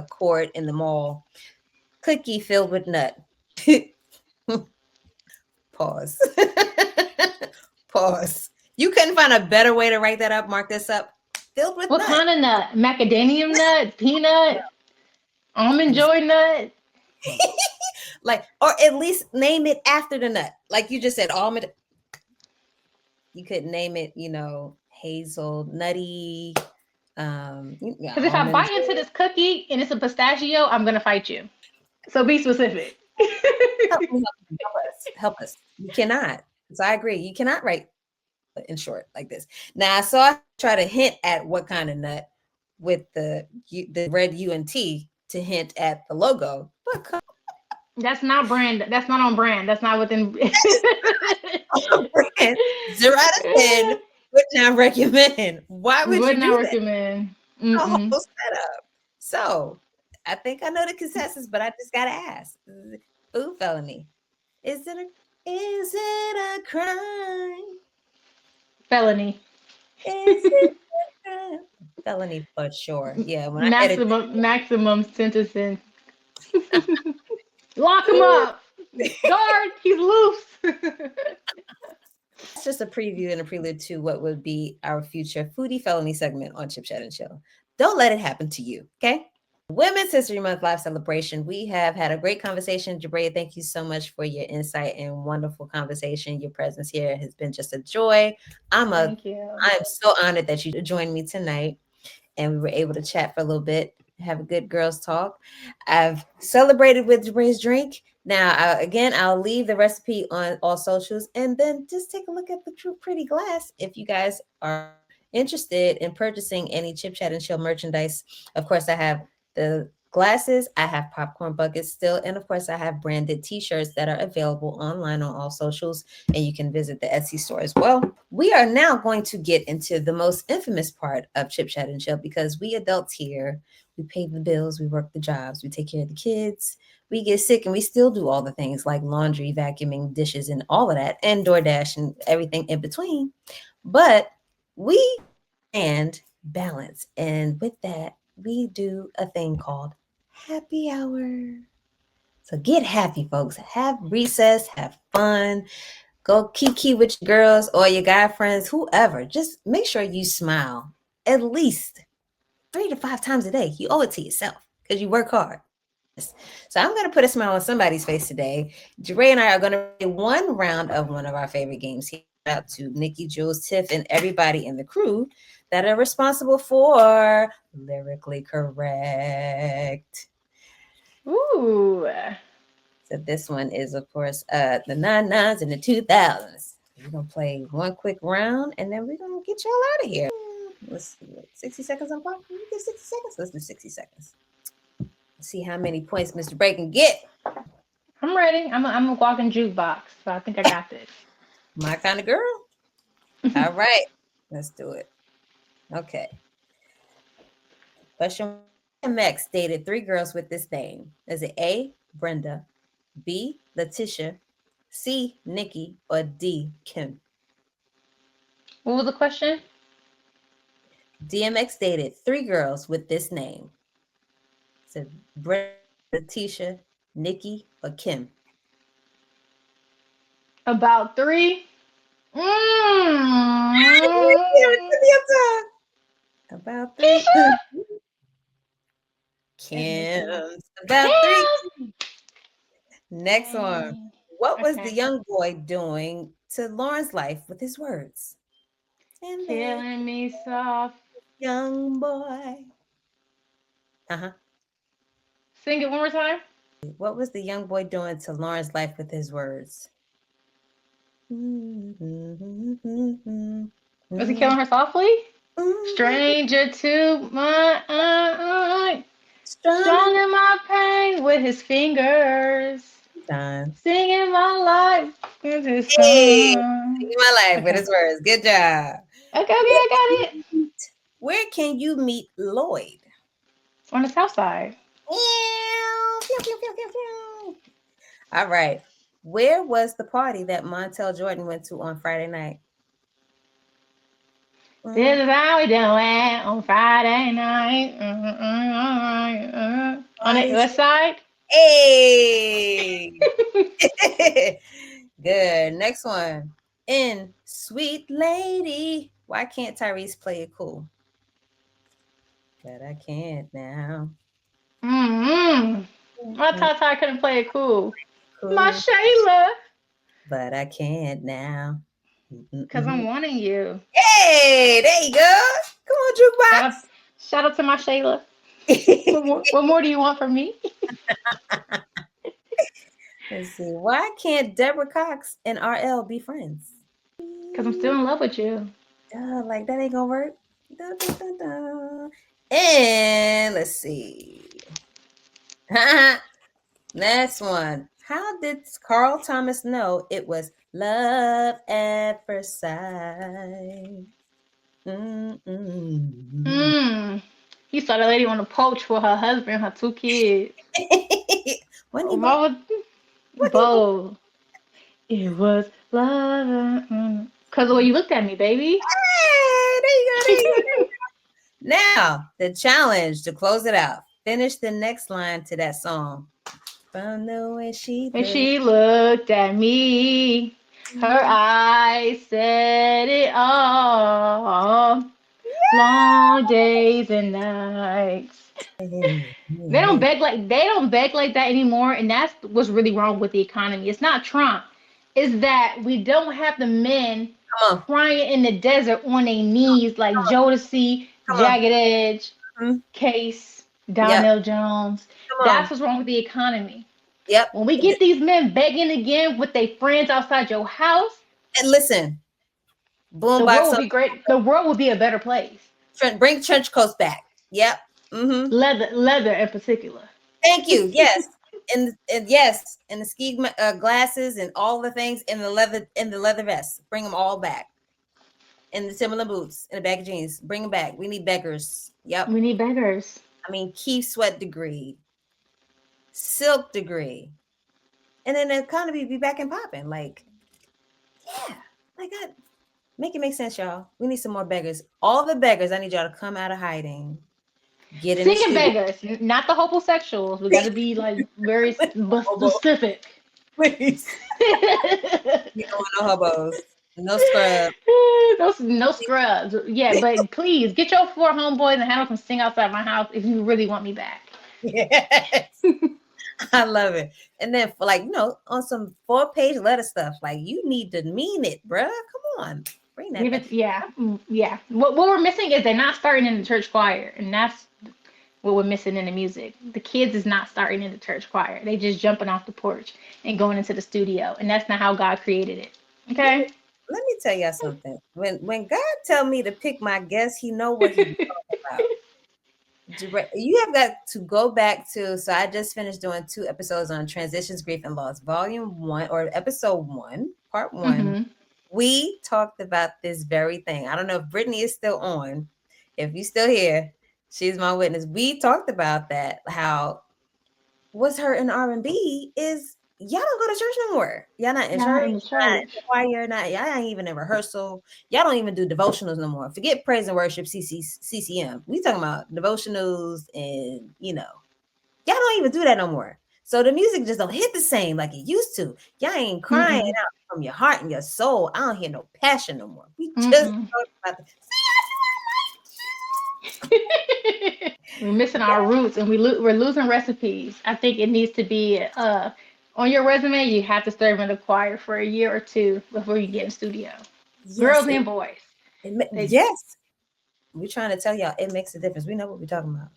Speaker 2: court in the mall, cookie filled with nut. Pause. Pause. You couldn't find a better way to write that up, mark this up. Filled with
Speaker 1: What
Speaker 2: nut.
Speaker 1: kind of nut? Macadamia nut? Peanut? Almond joy nut?
Speaker 2: Like, or at least name it after the nut. Like you just said, almond. You could name it, hazel, nutty,
Speaker 1: Because if I
Speaker 2: almond.
Speaker 1: bite into this cookie and it's a pistachio, I'm gonna fight you. So be specific.
Speaker 2: Help us. Help us. You cannot. So I agree. You cannot write in short like this. Now I saw try to hint at what kind of nut with the red U and T to hint at the logo. But
Speaker 1: That's not brand. That's not on brand. That's not within.
Speaker 2: brand, 0 out of 10 would not recommend. Why would
Speaker 1: Would
Speaker 2: you
Speaker 1: not
Speaker 2: do that?
Speaker 1: recommend.
Speaker 2: A whole
Speaker 1: Mm-mm.
Speaker 2: setup. So I think I know the consensus, but I just gotta ask. Food felony. Is it a crime?
Speaker 1: Felony.
Speaker 2: Is it a crime? Felony for sure. Yeah, when I edit
Speaker 1: Maximum sentencing. Lock him up. Guard. He's loose.
Speaker 2: that's just a preview and a prelude to what would be our future foodie felony segment on Chip Chat and Chill. Don't let it happen to you, okay? Women's History Month live celebration. We have had a great conversation. Ji'Brayah, thank you so much for your insight and wonderful conversation. Your presence here has been just a joy.
Speaker 1: Thank you.
Speaker 2: I'm so honored that you joined me tonight and we were able to chat for a little bit, have a good girls talk. I've celebrated with Ji'Brayah's drink. Now, I'll leave the recipe on all socials and then just take a look at the true pretty glass if you guys are interested in purchasing any Chip Chat and Chill merchandise. Of course, I have the glasses. I have popcorn buckets still. And of course, I have branded t-shirts that are available online on all socials. And you can visit the Etsy store as well. We are now going to get into the most infamous part of Chip Chat and Chill, because we adults here, we pay the bills, we work the jobs, we take care of the kids, we get sick, and we still do all the things like laundry, vacuuming, dishes, and all of that, and DoorDash and everything in between. But we and balance. And with that, we do a thing called happy hour. So get happy, folks. Have recess, have fun. Go kiki with your girls or your guy friends, whoever. Just make sure you smile at least 3 to 5 times a day. You owe it to yourself because you work hard. So I'm going to put a smile on somebody's face today. Ji'Brayah and I are going to play one round of one of our favorite games here. Shout out to Nikki, Jules, Tiff, and everybody in the crew that are responsible for Lyrically Correct.
Speaker 1: Ooh.
Speaker 2: So this one is, of course, the 99s and the 2000s. We're going to play one quick round, and then we're going to get y'all out of here. Let's see, 60 seconds on clock? We get 60 seconds? Let's do 60 seconds. Let's see how many points Mr. Bray can get.
Speaker 1: I'm ready. I'm a walking jukebox, so I think I got this.
Speaker 2: My kind of girl. All right. Let's do it. Okay. Question: MX dated 3 girls with this name. Is it A, Brenda, B, Letitia, C, Nikki, or D, Kim?
Speaker 1: What was the question?
Speaker 2: DMX dated 3 girls with this name. Is it Brenda, Letitia, Nikki, or Kim?
Speaker 1: About 3.
Speaker 2: About 3. Kim's about 3. Next one. What was the young boy doing to Lauren's life with his words?
Speaker 1: Killing me soft.
Speaker 2: Young boy. Uh-huh.
Speaker 1: Sing it one more time.
Speaker 2: What was the young boy doing to Lauren's life with his words?
Speaker 1: Was he killing her softly? Stranger to my strong in my pain with his fingers. Singing my life with his song.
Speaker 2: Singing my life with his words. Good job.
Speaker 1: Okay, I got it.
Speaker 2: Where can you meet Lloyd?
Speaker 1: On the south side.
Speaker 2: All right. Where was the party that Montel Jordan went to on Friday night?
Speaker 1: This is how we do it on Friday night. On the west side.
Speaker 2: Hey. Good. Next one. In Sweet Lady, why can't Tyrese play it cool? But I can't now.
Speaker 1: I thought Ty couldn't play it cool. My Shayla.
Speaker 2: But I can't now.
Speaker 1: Because I'm wanting you.
Speaker 2: Hey, there you go. Come on, jukebox.
Speaker 1: Shout out to my Shayla. What more do you want from me?
Speaker 2: Let's see. Why can't Deborah Cox and RL be friends?
Speaker 1: Because I'm still in love with you.
Speaker 2: Like that ain't gonna work. Dun, dun, dun, dun. And let's see. Next one. How did Carl Thomas know it was love at first sight?
Speaker 1: He saw the lady on the porch for her husband, her 2 kids. Bold. It was love. Because the way you looked at me, baby.
Speaker 2: Hey, there you go. Now, the challenge to close it out. Finish the next line to that song. From the way
Speaker 1: she looked at me, her eyes said it all. Long days and nights. They don't beg like that anymore, and that's what's really wrong with the economy. It's not Trump. It's that we don't have the men crying in the desert on their knees like Jodeci, Jagged Edge, Case, Donnell Jones. That's what's wrong with the economy.
Speaker 2: Yep.
Speaker 1: When we get these men begging again with their friends outside your house,
Speaker 2: and listen,
Speaker 1: the world will be great. The world will be a better place.
Speaker 2: Bring trench coats back. Yep. Mm-hmm.
Speaker 1: Leather in particular.
Speaker 2: Thank you. Yes. And yes, and the ski glasses and all the things in the leather vest. Bring them all back. And the similar boots and the bag of jeans. Bring them back. We need beggars. Yep.
Speaker 1: We need beggars.
Speaker 2: I mean, Keith Sweat degree, Silk degree, and then the economy be back and popping. Like, yeah, like that. Make it make sense, y'all. We need some more beggars. All the beggars, I need y'all to come out of hiding. Get in the
Speaker 1: Singing
Speaker 2: studio.
Speaker 1: beggars, not the homosexuals. We got to be like very specific.
Speaker 2: Please. You don't want no hobos. No scrub.
Speaker 1: No scrubs. Yeah, but please get your four homeboys and have them sing outside my house if you really want me back.
Speaker 2: Yes. I love it. And then for like, on some 4-page letter stuff, like you need to mean it, bruh. Come on. Bring that
Speaker 1: Give
Speaker 2: back.
Speaker 1: it, yeah, yeah. What we're missing is they're not starting in the church choir, and that's what we're missing in the music. The kids is not starting in the church choir. They just jumping off the porch and going into the studio, and that's not how God created it. Okay.
Speaker 2: Let me tell y'all something. When God tell me to pick my guest, he know what he's talking about. You have got to go back to, so I just finished doing 2 episodes on transitions, grief, and loss, volume 1 or episode 1, part 1.
Speaker 1: Mm-hmm.
Speaker 2: We talked about this very thing. I don't know if Brittany is still on. If you still here, she's my witness. We talked about that, how what's hurt in R&B is y'all don't go to church no more. Y'all not in
Speaker 1: Not
Speaker 2: church,
Speaker 1: in the
Speaker 2: not in
Speaker 1: church.
Speaker 2: the choir, y'all ain't even in rehearsal. Y'all don't even do devotionals no more. Forget praise and worship, CCM. We talking about devotionals and, y'all don't even do that no more. So the music just don't hit the same like it used to. Y'all ain't crying
Speaker 1: Mm-mm.
Speaker 2: out from your heart and your soul. I don't hear no passion no more. We just
Speaker 1: Mm-mm.
Speaker 2: talking about
Speaker 1: We're missing our roots, and we're losing recipes. I think it needs to be on your resume. You have to serve in the choir for a year or 2 before you get in studio.
Speaker 2: yes,
Speaker 1: Girls and boys. They,
Speaker 2: yes. We're trying to tell y'all it makes a difference. We know what we're talking about.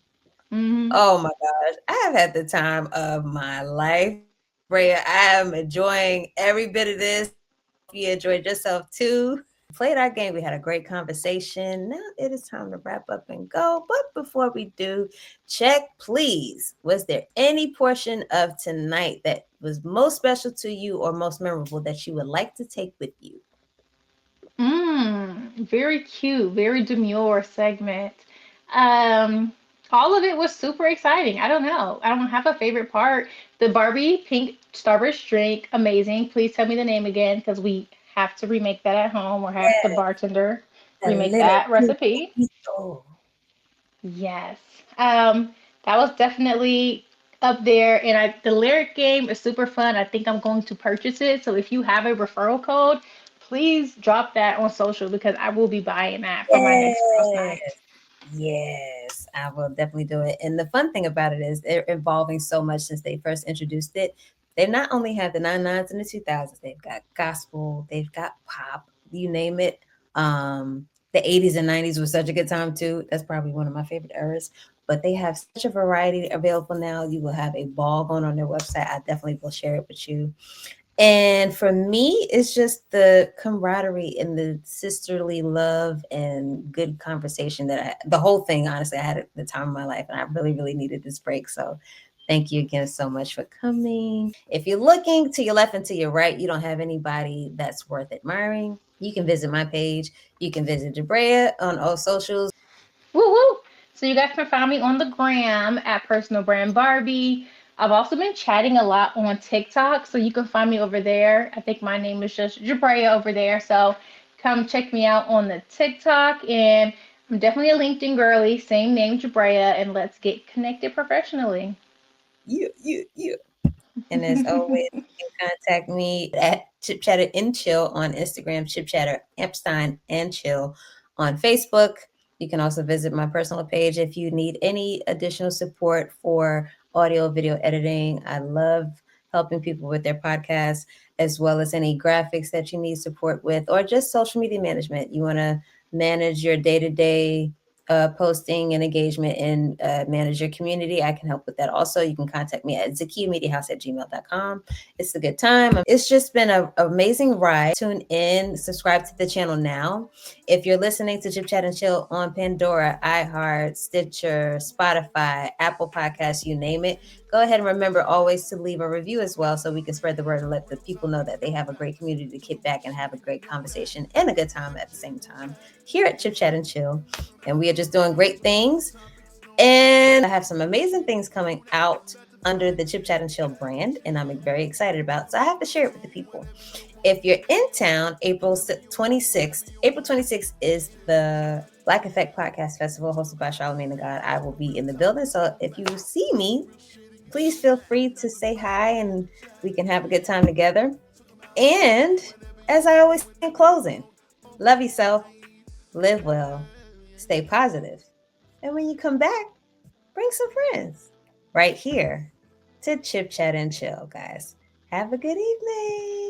Speaker 1: mm-hmm.
Speaker 2: Oh my gosh. I have had the time of my life. Brea, I am enjoying every bit of this. Hope you enjoyed yourself too. Played our game. We had a great conversation. Now it is time to wrap up and go. But before we do, check, please. Was there any portion of tonight that was most special to you or most memorable that you would like to take with you?
Speaker 1: Very cute, very demure segment. Um, all of it was super exciting. I don't know. I don't have a favorite part. The Barbie pink Starburst drink, amazing. Please tell me the name again because we have to remake that at home or have the
Speaker 2: Yeah,
Speaker 1: bartender
Speaker 2: a
Speaker 1: remake
Speaker 2: little
Speaker 1: that recipe.
Speaker 2: oh,
Speaker 1: Yes. That was definitely up there. And the lyric game is super fun. I think I'm going to purchase it. So if you have a referral code, please drop that on social because I will be buying that for my next girls'
Speaker 2: yes.
Speaker 1: night.
Speaker 2: Yes, I will definitely do it. And the fun thing about it is they're evolving so much since they first introduced it. They not only have the 99s and the 2000s, they've got gospel, they've got pop, you name it. The 80s and 90s was such a good time too. That's probably one of my favorite eras. But they have such a variety available now. You will have a ball going on their website. I definitely will share it with you. And for me, it's just the camaraderie and the sisterly love and good conversation the whole thing, honestly, I had at the time of my life and I really, really needed this break. So thank you again so much for coming. If you're looking to your left and to your right, you don't have anybody that's worth admiring, you can visit my page. You can visit Ji'Brayah on all socials.
Speaker 1: Woo woo! So you guys can find me on the gram at PersonalBrandBarbie. I've also been chatting a lot on TikTok, so you can find me over there. I think my name is just Ji'Brayah over there. So come check me out on the TikTok, and I'm definitely a LinkedIn girly. Same name, Ji'Brayah, and let's get connected professionally.
Speaker 2: You. And as always, you can contact me at Chip Chatter and Chill on Instagram, Chip Chatter Epstein and Chill on Facebook. You can also visit my personal page if you need any additional support for audio, video editing. I love helping people with their podcasts, as well as any graphics that you need support with, or just social media management. You want to manage your day to day posting and engagement and manage your community, I can help with that also. You can contact me at zakiamediahouse@gmail.com. It's a good time. It's just been an amazing ride. Tune in, subscribe to the channel now. If you're listening to Chip Chat and Chill on Pandora, iHeart, Stitcher, Spotify, Apple Podcasts, you name it, go ahead and remember always to leave a review as well so we can spread the word and let the people know that they have a great community to kick back and have a great conversation and a good time at the same time here at Chip Chat and Chill. And we are just doing great things. And I have some amazing things coming out under the Chip Chat and Chill brand, and I'm very excited about. So I have to share it with the people. If you're in town, April 26th is the Black Effect Podcast Festival hosted by Charlamagne the God. I will be in the building. So if you see me, please feel free to say hi and we can have a good time together. And as I always say in closing, love yourself, live well, stay positive. And when you come back, bring some friends right here to Chip Chat and Chill, guys. Have a good evening.